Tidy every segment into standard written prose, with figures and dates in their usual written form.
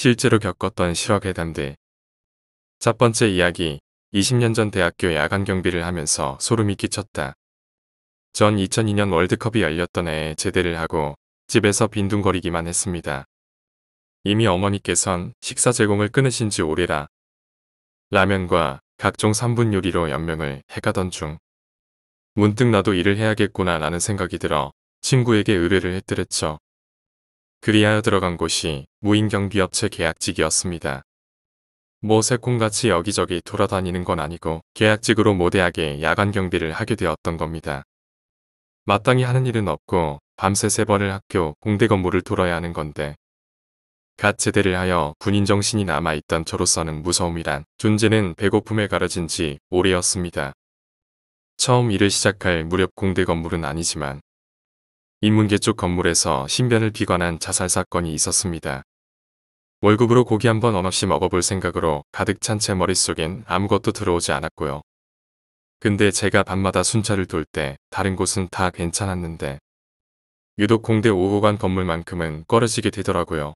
실제로 겪었던 실화 괴담들. 첫 번째 이야기, 20년 전 대학교 야간 경비를 하면서 소름이 끼쳤다. 전 2002년 월드컵이 열렸던 해에 제대를 하고 집에서 빈둥거리기만 했습니다. 이미 어머니께선 식사 제공을 끊으신 지 오래라 라면과 각종 3분 요리로 연명을 해가던 중 문득 나도 일을 해야겠구나 라는 생각이 들어 친구에게 의뢰를 했더랬죠. 그리하여 들어간 곳이 무인경비업체 계약직이었습니다. 뭐 새콩같이 여기저기 돌아다니는 건 아니고 계약직으로 모대하게 야간 경비를 하게 되었던 겁니다. 마땅히 하는 일은 없고 밤새 3번을 학교 공대 건물을 돌아야 하는 건데 갓 제대를 하여 군인 정신이 남아있던 저로서는 무서움이란 존재는 배고픔에 가려진 지 오래였습니다. 처음 일을 시작할 무렵 공대 건물은 아니지만 인문계 쪽 건물에서 신변을 비관한 자살 사건이 있었습니다. 월급으로 고기 한번 언없이 먹어볼 생각으로 가득 찬 제 머릿속엔 아무것도 들어오지 않았고요. 근데 제가 밤마다 순찰을 돌 때 다른 곳은 다 괜찮았는데 유독 공대 5호관 건물만큼은 꺼려지게 되더라고요.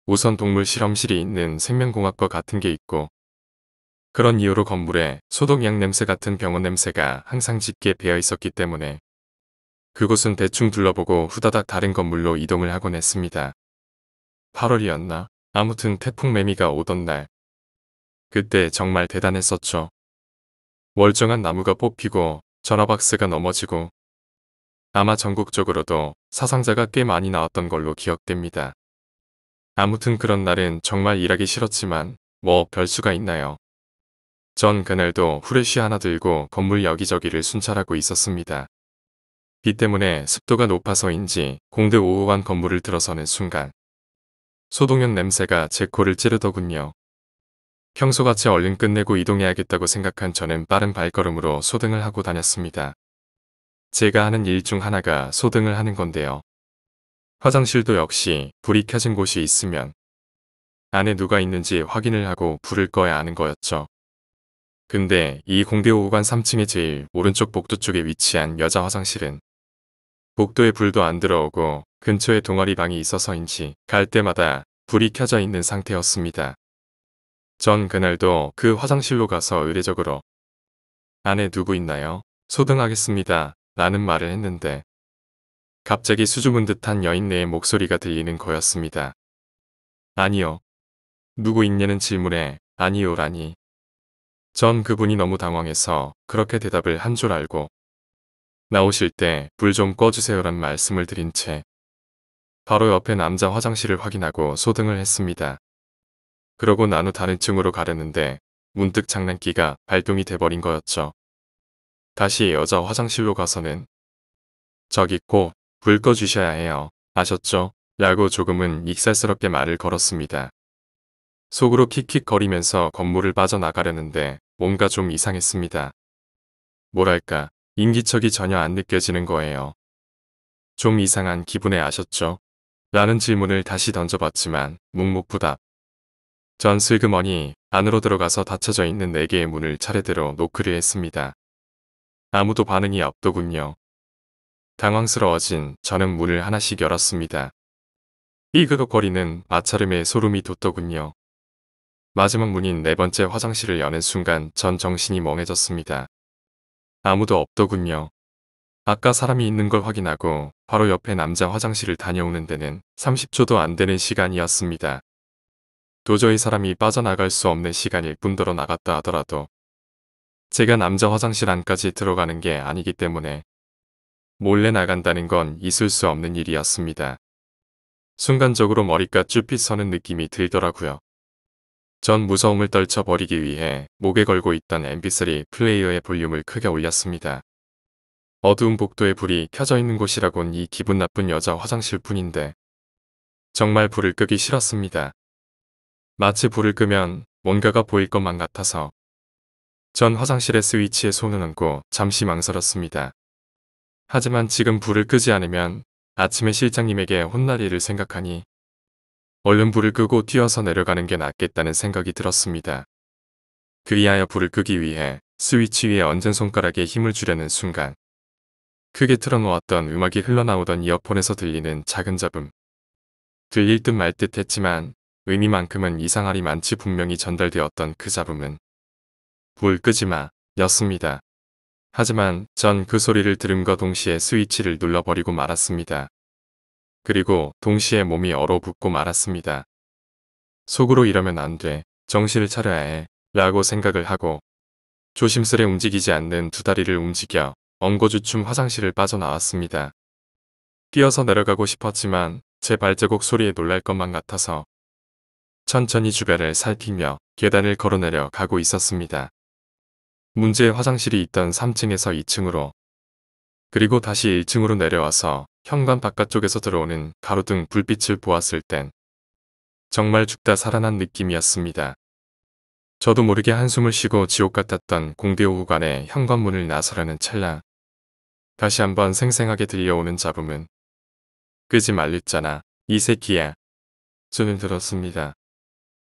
우선 동물 실험실이 있는 생명공학과 같은 게 있고 그런 이유로 건물에 소독약 냄새 같은 병원 냄새가 항상 짙게 배어 있었기 때문에 그곳은 대충 둘러보고 후다닥 다른 건물로 이동을 하곤 했습니다. 8월이었나? 아무튼 태풍 매미가 오던 날. 그때 정말 대단했었죠. 멀쩡한 나무가 뽑히고 전화박스가 넘어지고 아마 전국적으로도 사상자가 꽤 많이 나왔던 걸로 기억됩니다. 아무튼 그런 날은 정말 일하기 싫었지만 뭐 별수가 있나요. 전 그날도 후레쉬 하나 들고 건물 여기저기를 순찰하고 있었습니다. 비 때문에 습도가 높아서인지 공대 5호관 건물을 들어서는 순간 소독약 냄새가 제 코를 찌르더군요. 평소같이 얼른 끝내고 이동해야겠다고 생각한 저는 빠른 발걸음으로 소등을 하고 다녔습니다. 제가 하는 일 중 하나가 소등을 하는 건데요. 화장실도 역시 불이 켜진 곳이 있으면 안에 누가 있는지 확인을 하고 불을 꺼야 하는 거였죠. 근데 이 공대 5호관 3층의 제일 오른쪽 복도 쪽에 위치한 여자 화장실은 복도에 불도 안 들어오고 근처에 동아리 방이 있어서인지 갈 때마다 불이 켜져 있는 상태였습니다. 전 그날도 그 화장실로 가서 의례적으로 안에 누구 있나요? 소등하겠습니다. 라는 말을 했는데 갑자기 수줍은 듯한 여인네의 목소리가 들리는 거였습니다. 아니요. 누구 있냐는 질문에 아니요라니. 전 그분이 너무 당황해서 그렇게 대답을 한 줄 알고 나오실 때 불 좀 꺼주세요란 말씀을 드린 채 바로 옆에 남자 화장실을 확인하고 소등을 했습니다. 그러고 나누 다른 층으로 가려는데 문득 장난기가 발동이 돼버린 거였죠. 다시 여자 화장실로 가서는 저기 꼭 불 꺼주셔야 해요. 아셨죠? 라고 조금은 익살스럽게 말을 걸었습니다. 속으로 킥킥거리면서 건물을 빠져나가려는데 뭔가 좀 이상했습니다. 뭐랄까 인기척이 전혀 안 느껴지는 거예요. 좀 이상한 기분에 아셨죠? 라는 질문을 다시 던져봤지만 묵묵부답. 전 슬그머니 안으로 들어가서 닫혀져 있는 4개의 문을 차례대로 노크를 했습니다. 아무도 반응이 없더군요. 당황스러워진 저는 문을 하나씩 열었습니다. 삐그덕거리는 마찰음에 소름이 돋더군요. 마지막 문인 4번째 화장실을 여는 순간 전 정신이 멍해졌습니다. 아무도 없더군요. 아까 사람이 있는 걸 확인하고 바로 옆에 남자 화장실을 다녀오는 데는 30초도 안 되는 시간이었습니다. 도저히 사람이 빠져나갈 수 없는 시간일 뿐더러 나갔다 하더라도 제가 남자 화장실 안까지 들어가는 게 아니기 때문에 몰래 나간다는 건 있을 수 없는 일이었습니다. 순간적으로 머리가 쭈삣 서는 느낌이 들더라고요. 전 무서움을 떨쳐버리기 위해 목에 걸고 있던 mp3 플레이어의 볼륨을 크게 올렸습니다. 어두운 복도에 불이 켜져 있는 곳이라곤 이 기분 나쁜 여자 화장실 뿐인데 정말 불을 끄기 싫었습니다. 마치 불을 끄면 뭔가가 보일 것만 같아서 전 화장실의 스위치에 손을 얹고 잠시 망설였습니다. 하지만 지금 불을 끄지 않으면 아침에 실장님에게 혼날 일을 생각하니 얼른 불을 끄고 뛰어서 내려가는 게 낫겠다는 생각이 들었습니다. 그리하여 불을 끄기 위해 스위치 위에 얹은 손가락에 힘을 주려는 순간 크게 틀어놓았던 음악이 흘러나오던 이어폰에서 들리는 작은 잡음. 들릴 듯 말 듯 했지만 의미만큼은 이상하리 많지 분명히 전달되었던 그 잡음은 불 끄지마 였습니다. 하지만 전 그 소리를 들음과 동시에 스위치를 눌러버리고 말았습니다. 그리고 동시에 몸이 얼어붙고 말았습니다. 속으로 이러면 안 돼. 정신을 차려야 해. 라고 생각을 하고 조심스레 움직이지 않는 두 다리를 움직여 엉거주춤 화장실을 빠져나왔습니다. 뛰어서 내려가고 싶었지만 제 발자국 소리에 놀랄 것만 같아서 천천히 주변을 살피며 계단을 걸어내려 가고 있었습니다. 문제의 화장실이 있던 3층에서 2층으로 그리고 다시 1층으로 내려와서 현관 바깥쪽에서 들어오는 가로등 불빛을 보았을 땐 정말 죽다 살아난 느낌이었습니다. 저도 모르게 한숨을 쉬고 지옥 같았던 공대오후관의 현관문을 나서려는 찰나 다시 한번 생생하게 들려오는 잡음은 끄지 말랬잖아 이 새끼야. 저는 들었습니다.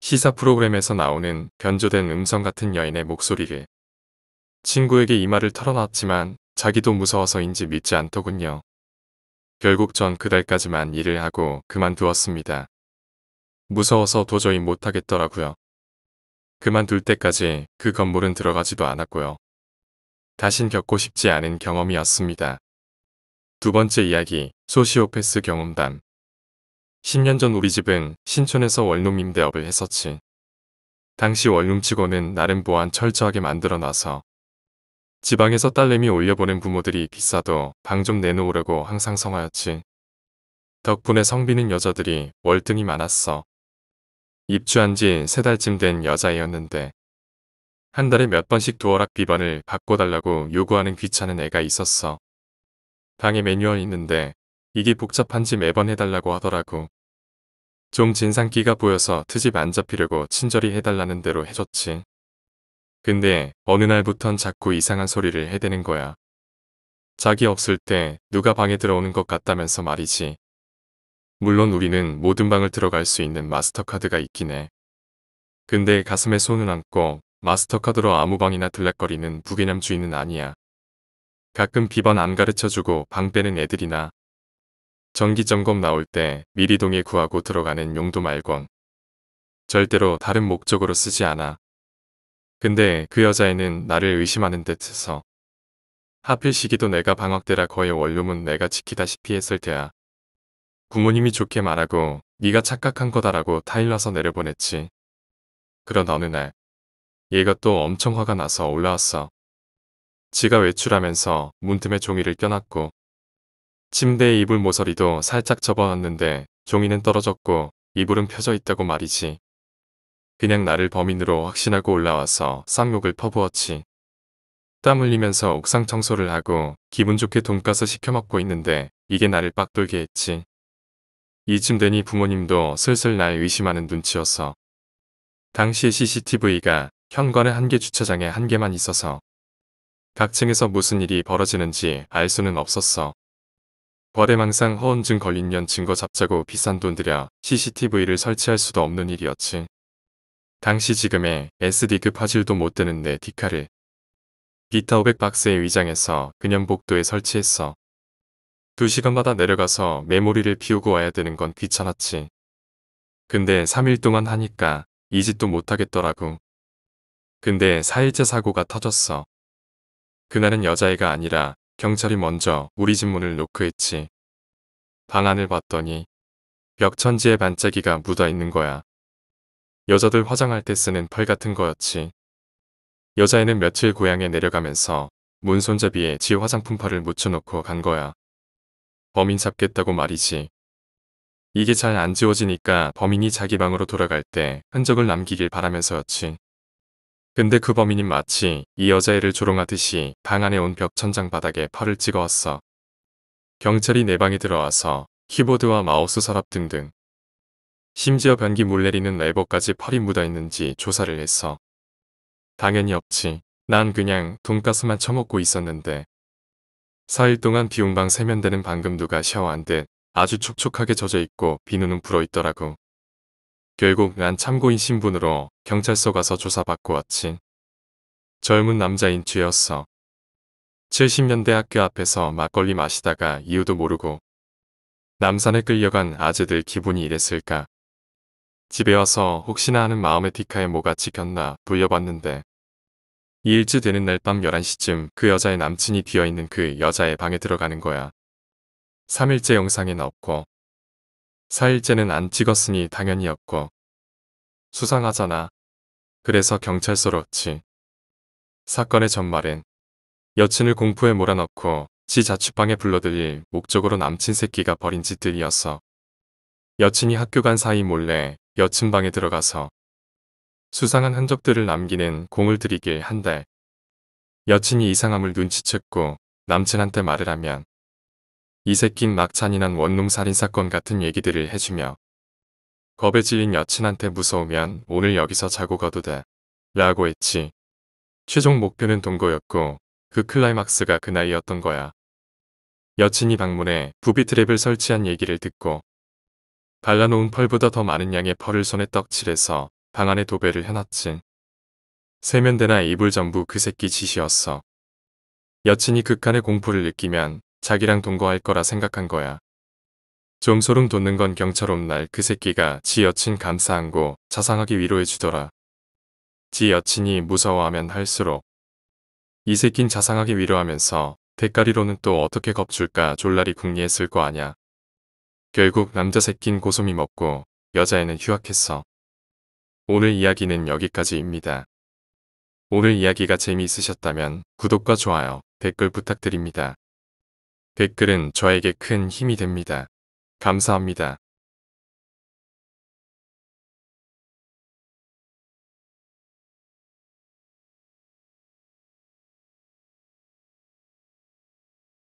시사 프로그램에서 나오는 변조된 음성 같은 여인의 목소리를 친구에게 이 말을 털어놨지만 자기도 무서워서인지 믿지 않더군요. 결국 전 그달까지만 일을 하고 그만두었습니다. 무서워서 도저히 못하겠더라고요. 그만둘 때까지 그 건물은 들어가지도 않았고요. 다신 겪고 싶지 않은 경험이었습니다. 두 번째 이야기, 소시오패스 경험담. 10년 전 우리 집은 신촌에서 원룸 임대업을 했었지. 당시 원룸치고는 나름 보안 철저하게 만들어놔서 지방에서 딸내미 올려보낸 부모들이 비싸도 방 좀 내놓으려고 항상 성화였지. 덕분에 성비는 여자들이 월등히 많았어. 입주한 지 3달쯤 된 여자애였는데 한 달에 몇 번씩 도어락 비번을 바꿔달라고 요구하는 귀찮은 애가 있었어. 방에 매뉴얼 있는데 이게 복잡한지 매번 해달라고 하더라고. 좀 진상기가 보여서 트집 안 잡히려고 친절히 해달라는 대로 해줬지. 근데 어느 날부턴 자꾸 이상한 소리를 해대는 거야. 자기 없을 때 누가 방에 들어오는 것 같다면서 말이지. 물론 우리는 모든 방을 들어갈 수 있는 마스터카드가 있긴 해. 근데 가슴에 손을 얹고 마스터카드로 아무 방이나 들락거리는 부개념주의는 아니야. 가끔 비번 안 가르쳐주고 방 빼는 애들이나 정기점검 나올 때 미리 동의 구하고 들어가는 용도 말곤 절대로 다른 목적으로 쓰지 않아. 근데 그 여자애는 나를 의심하는 듯해서 하필 시기도 내가 방학 때라 거의 원룸은 내가 지키다시피 했을 때야. 부모님이 좋게 말하고 네가 착각한 거다라고 타일러서 내려보냈지. 그런 어느 날 얘가 또 엄청 화가 나서 올라왔어. 지가 외출하면서 문틈에 종이를 껴놨고 침대에 이불 모서리도 살짝 접어놨는데 종이는 떨어졌고 이불은 펴져 있다고 말이지. 그냥 나를 범인으로 확신하고 올라와서 쌍욕을 퍼부었지. 땀 흘리면서 옥상 청소를 하고 기분 좋게 돈가스 시켜 먹고 있는데 이게 나를 빡돌게 했지. 이쯤 되니 부모님도 슬슬 날 의심하는 눈치였어. 당시에 CCTV가 현관에 1개 주차장에 1개만 있어서 각 층에서 무슨 일이 벌어지는지 알 수는 없었어. 거래망상 허언증 걸린 년 증거 잡자고 비싼 돈 들여 CCTV를 설치할 수도 없는 일이었지. 당시 지금의 SD급 화질도 못 되는 내 디카를 비타 500박스에 위장해서 그냥 복도에 설치했어. 2시간마다 내려가서 메모리를 비우고 와야 되는 건 귀찮았지. 근데 3일 동안 하니까 이 짓도 못하겠더라고. 근데 4일째 사고가 터졌어. 그날은 여자애가 아니라 경찰이 먼저 우리 집 문을 노크했지. 방 안을 봤더니 벽천지에 반짝이가 묻어있는 거야. 여자들 화장할 때 쓰는 펄 같은 거였지. 여자애는 며칠 고향에 내려가면서 문 손잡이에 지 화장품 펄을 묻혀놓고 간 거야. 범인 잡겠다고 말이지. 이게 잘 안 지워지니까 범인이 자기 방으로 돌아갈 때 흔적을 남기길 바라면서였지. 근데 그 범인이 마치 이 여자애를 조롱하듯이 방 안에 온 벽 천장 바닥에 펄을 찍어왔어. 경찰이 내 방에 들어와서 키보드와 마우스 서랍 등등 심지어 변기 물 내리는 레버까지 펄이 묻어있는지 조사를 했어. 당연히 없지. 난 그냥 돈가스만 처먹고 있었는데 4일 동안 비운 방 세면대는 방금 누가 샤워한 듯 아주 촉촉하게 젖어있고 비누는 불어있더라고. 결국 난 참고인 신분으로 경찰서 가서 조사받고 왔지. 젊은 남자인 죄였어. 70년대 학교 앞에서 막걸리 마시다가 이유도 모르고 남산에 끌려간 아재들 기분이 이랬을까. 집에 와서 혹시나 하는 마음에 디카에 뭐가 찍혔나 돌려봤는데 2일째 되는 날 밤 11시쯤 그 여자의 남친이 비어있는 그 여자의 방에 들어가는 거야. 3일째 영상엔 없고 4일째는 안 찍었으니 당연히 없고 수상하잖아. 그래서 경찰서로 왔지. 사건의 전말엔 여친을 공포에 몰아넣고 지 자취방에 불러들일 목적으로 남친 새끼가 벌인 짓들이었어. 여친이 학교 간 사이 몰래 여친 방에 들어가서 수상한 흔적들을 남기는 공을 들이길 한 달. 여친이 이상함을 눈치챘고 남친한테 말을 하면 이 새낀 막 잔인한 원룸 살인사건 같은 얘기들을 해주며 겁에 질린 여친한테 무서우면 오늘 여기서 자고 가도 돼 라고 했지. 최종 목표는 동거였고 그 클라이막스가 그날이었던 거야. 여친이 방문해 부비 트랩을 설치한 얘기를 듣고 발라놓은 펄보다 더 많은 양의 펄을 손에 떡칠해서 방 안에 도배를 해놨지. 세면대나 이불 전부 그 새끼 짓이었어. 여친이 극한의 공포를 느끼면 자기랑 동거할 거라 생각한 거야. 좀 소름 돋는 건 경찰 온 날 그 새끼가 지 여친 감싸 안고 자상하게 위로해주더라. 지 여친이 무서워하면 할수록 이 새낀 자상하게 위로하면서 대가리로는 또 어떻게 겁줄까 졸라리 궁리했을 거 아냐. 결국 남자 새낀 고소미 먹고 여자애는 휴학했어. 오늘 이야기는 여기까지입니다. 오늘 이야기가 재미있으셨다면 구독과 좋아요, 댓글 부탁드립니다. 댓글은 저에게 큰 힘이 됩니다. 감사합니다.